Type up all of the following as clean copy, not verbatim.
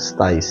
27।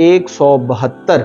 172।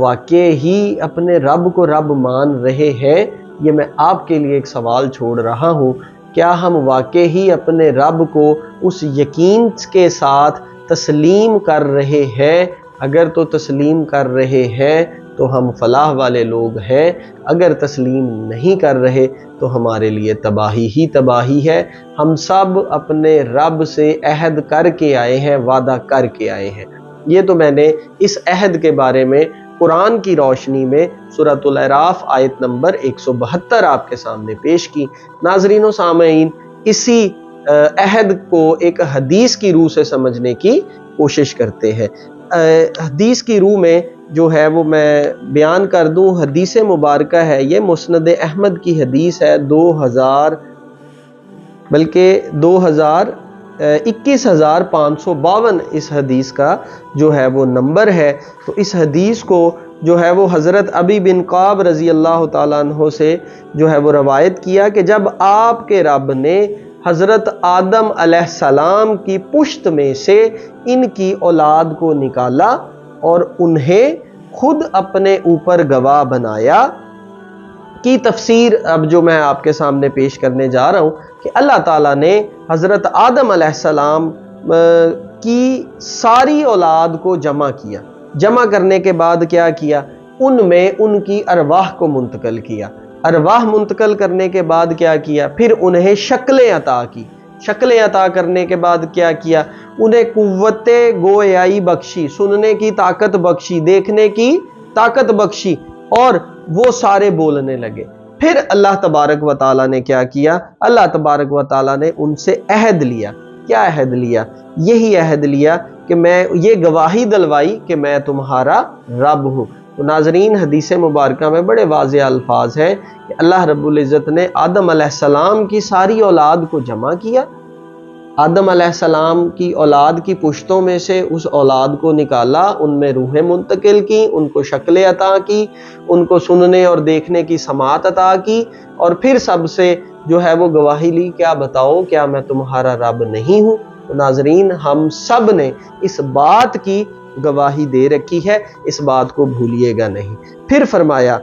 واقع ہی اپنے رب کو رب مان رہے ہیں؟ یہ میں آپ کے لیے ایک سوال چھوڑ رہا ہوں۔ کیا ہم واقع ہی اپنے رب کو اس یقین کے ساتھ تسلیم کر رہے ہیں؟ اگر تو تسلیم کر رہے ہیں تو ہم فلاح والے لوگ ہیں، اگر تسلیم نہیں کر رہے تو ہمارے لیے تباہی ہی تباہی ہے۔ ہم سب اپنے رب سے عہد کر کے آئے ہیں، وعدہ کر کے آئے ہیں۔ یہ تو میں نے اس عہد کے بارے میں قرآن کی روشنی میں سورۃ الاعراف آیت نمبر 172 آپ کے سامنے پیش کی۔ ناظرین و سامعین، اسی عہد کو ایک حدیث کی روح سے سمجھنے کی کوشش کرتے ہیں۔ حدیث کی روح میں جو ہے وہ میں بیان کر دوں۔ حدیث مبارکہ ہے، یہ مسند احمد کی حدیث ہے، 21,552 اس حدیث کا جو ہے وہ نمبر ہے۔ تو اس حدیث کو جو ہے وہ حضرت ابی بن قعب رضی اللہ تعالیٰ عنہ سے جو ہے وہ روایت کیا کہ جب آپ کے رب نے حضرت آدم علیہ السلام کی پشت میں سے ان کی اولاد کو نکالا اور انہیں خود اپنے اوپر گواہ بنایا، کی تفسیر اب جو میں آپ کے سامنے پیش کرنے جا رہا ہوں کہ اللہ تعالیٰ نے حضرت آدم علیہ السلام کی ساری اولاد کو جمع کیا۔ جمع کرنے کے بعد کیا کیا؟ ان میں ان کی ارواح کو منتقل کیا۔ ارواح منتقل کرنے کے بعد کیا کیا؟ پھر انہیں شکلیں عطا کی۔ شکلیں عطا کرنے کے بعد کیا کیا؟ انہیں قوت گویائی بخشی، سننے کی طاقت بخشی، دیکھنے کی طاقت بخشی، اور وہ سارے بولنے لگے۔ پھر اللہ تبارک و تعالیٰ نے کیا کیا؟ اللہ تبارک و تعالیٰ نے ان سے عہد لیا۔ کیا عہد لیا؟ یہی عہد لیا کہ میں یہ گواہی دلوائی کہ میں تمہارا رب ہوں۔ تو ناظرین، حدیث مبارکہ میں بڑے واضح الفاظ ہیں کہ اللہ رب العزت نے آدم علیہ السلام کی ساری اولاد کو جمع کیا، آدم علیہ السلام کی اولاد کی پشتوں میں سے اس اولاد کو نکالا، ان میں روحیں منتقل کی، ان کو شکلیں عطا کی، ان کو سننے اور دیکھنے کی سماعت عطا کی، اور پھر سب سے جو ہے وہ گواہی لی، کیا بتاؤ کیا میں تمہارا رب نہیں ہوں؟ تو ناظرین، ہم سب نے اس بات کی گواہی دے رکھی ہے، اس بات کو بھولیے گا نہیں۔ پھر فرمایا،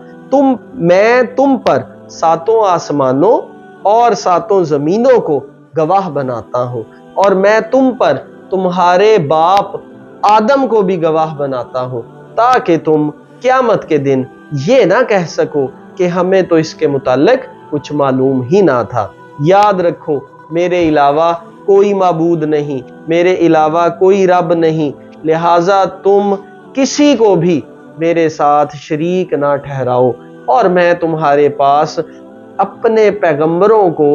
میں تم پر 7 آسمانوں اور 7 زمینوں کو گواہ بناتا ہوں، اور میں تم پر تمہارے باپ آدم کو بھی گواہ بناتا ہوں، تاکہ تم قیامت کے دن یہ نہ کہہ سکو کہ ہمیں تو اس کے متعلق کچھ معلوم ہی نہ تھا۔ یاد رکھو، میرے علاوہ کوئی معبود نہیں، میرے علاوہ کوئی رب نہیں، لہٰذا تم کسی کو بھی میرے ساتھ شریک نہ ٹھہراؤ، اور میں تمہارے پاس اپنے پیغمبروں کو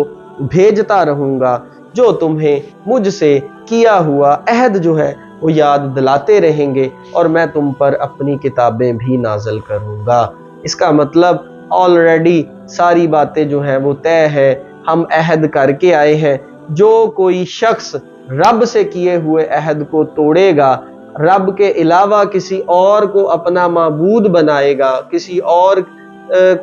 بھیجتا رہوں گا جو تمہیں مجھ سے کیا ہوا عہد جو ہے وہ یاد دلاتے رہیں گے، اور میں تم پر اپنی کتابیں بھی نازل کروں گا۔ اس کا مطلب آلریڈی ساری باتیں جو ہیں وہ طے ہے، ہم عہد کر کے آئے ہیں۔ جو کوئی شخص رب سے کیے ہوئے عہد کو توڑے گا، رب کے علاوہ کسی اور کو اپنا معبود بنائے گا، کسی اور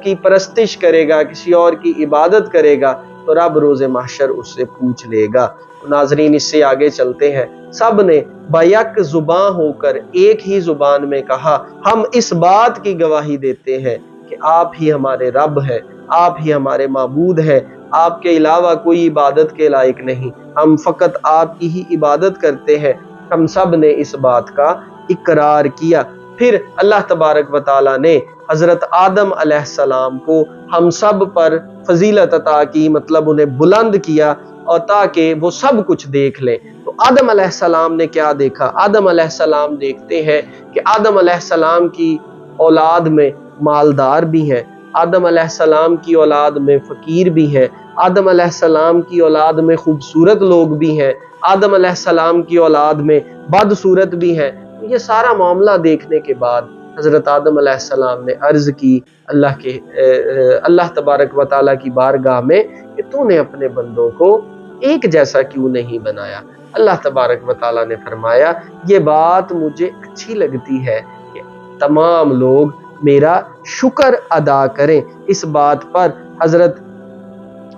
کی پرستش کرے گا، کسی اور کی عبادت کرے گا، تو رب روز محشر اس سے پوچھ لے گا۔ ناظرین، اس سے آگے چلتے ہیں۔ سب نے بیک زباں ہو کر ایک ہی زبان میں کہا، ہم اس بات کی گواہی دیتے ہیں کہ آپ ہی ہمارے رب ہیں، آپ ہی ہمارے معبود ہیں، آپ کے علاوہ کوئی عبادت کے لائق نہیں، ہم فقط آپ کی ہی عبادت کرتے ہیں۔ ہم سب نے اس بات کا اقرار کیا۔ پھر اللہ تبارک و تعالیٰ نے حضرت آدم علیہ السلام کو ہم سب پر فضیلت عطا کی، مطلب انہیں بلند کیا، اور تاکہ وہ سب کچھ دیکھ لیں۔ تو آدم علیہ السلام نے کیا دیکھا؟ آدم علیہ السلام دیکھتے ہیں کہ آدم علیہ السلام کی اولاد میں مالدار بھی ہیں، آدم علیہ السلام کی اولاد میں فقیر بھی ہیں، آدم علیہ السلام کی اولاد میں خوبصورت لوگ بھی ہیں، آدم علیہ السلام کی اولاد میں بدصورت بھی ہیں۔ یہ سارا معاملہ دیکھنے کے بعد حضرت آدم علیہ السلام نے عرض کی اللہ تبارک و تعالیٰ کی بارگاہ میں کہ تو نے اپنے بندوں کو ایک جیسا کیوں نہیں بنایا؟ اللہ تبارک و تعالیٰ نے فرمایا، یہ بات مجھے اچھی لگتی ہے کہ تمام لوگ میرا شکر ادا کریں۔ اس بات پر حضرت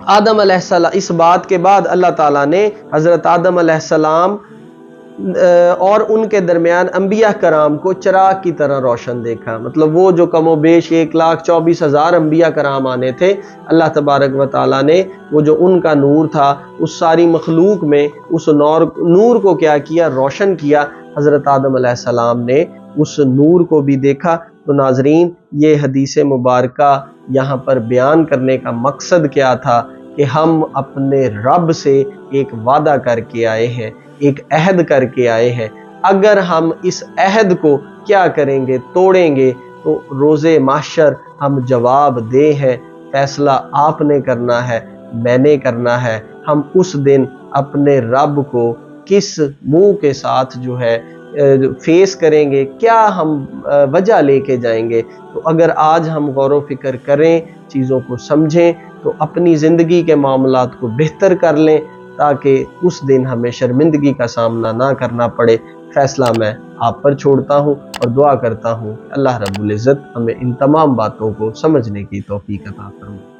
آدم علیہ السلام، اس بات کے بعد اللہ تعالیٰ نے حضرت آدم علیہ السلام اور ان کے درمیان انبیاء کرام کو چراغ کی طرح روشن دیکھا۔ مطلب وہ جو کم و بیش 1,24,000 انبیاء کرام آنے تھے، اللہ تبارک و تعالیٰ نے وہ جو ان کا نور تھا اس ساری مخلوق میں اس نور کو کیا کیا؟ روشن کیا۔ حضرت آدم علیہ السلام نے اس نور کو بھی دیکھا۔ تو ناظرین، یہ حدیث مبارکہ یہاں پر بیان کرنے کا مقصد کیا تھا کہ ہم اپنے رب سے ایک وعدہ کر کے آئے ہیں، ایک عہد کر کے آئے ہیں۔ اگر ہم اس عہد کو کیا کریں گے؟ توڑیں گے تو روز محشر ہم جواب دہ ہیں۔ فیصلہ آپ نے کرنا ہے، میں نے کرنا ہے۔ ہم اس دن اپنے رب کو کس منہ کے ساتھ جو ہے فیس کریں گے، کیا ہم وجہ لے کے جائیں گے؟ تو اگر آج ہم غور و فکر کریں، چیزوں کو سمجھیں، تو اپنی زندگی کے معاملات کو بہتر کر لیں تاکہ اس دن ہمیں شرمندگی کا سامنا نہ کرنا پڑے۔ فیصلہ میں آپ پر چھوڑتا ہوں اور دعا کرتا ہوں کہ اللہ رب العزت ہمیں ان تمام باتوں کو سمجھنے کی توفیق عطا فرمائے۔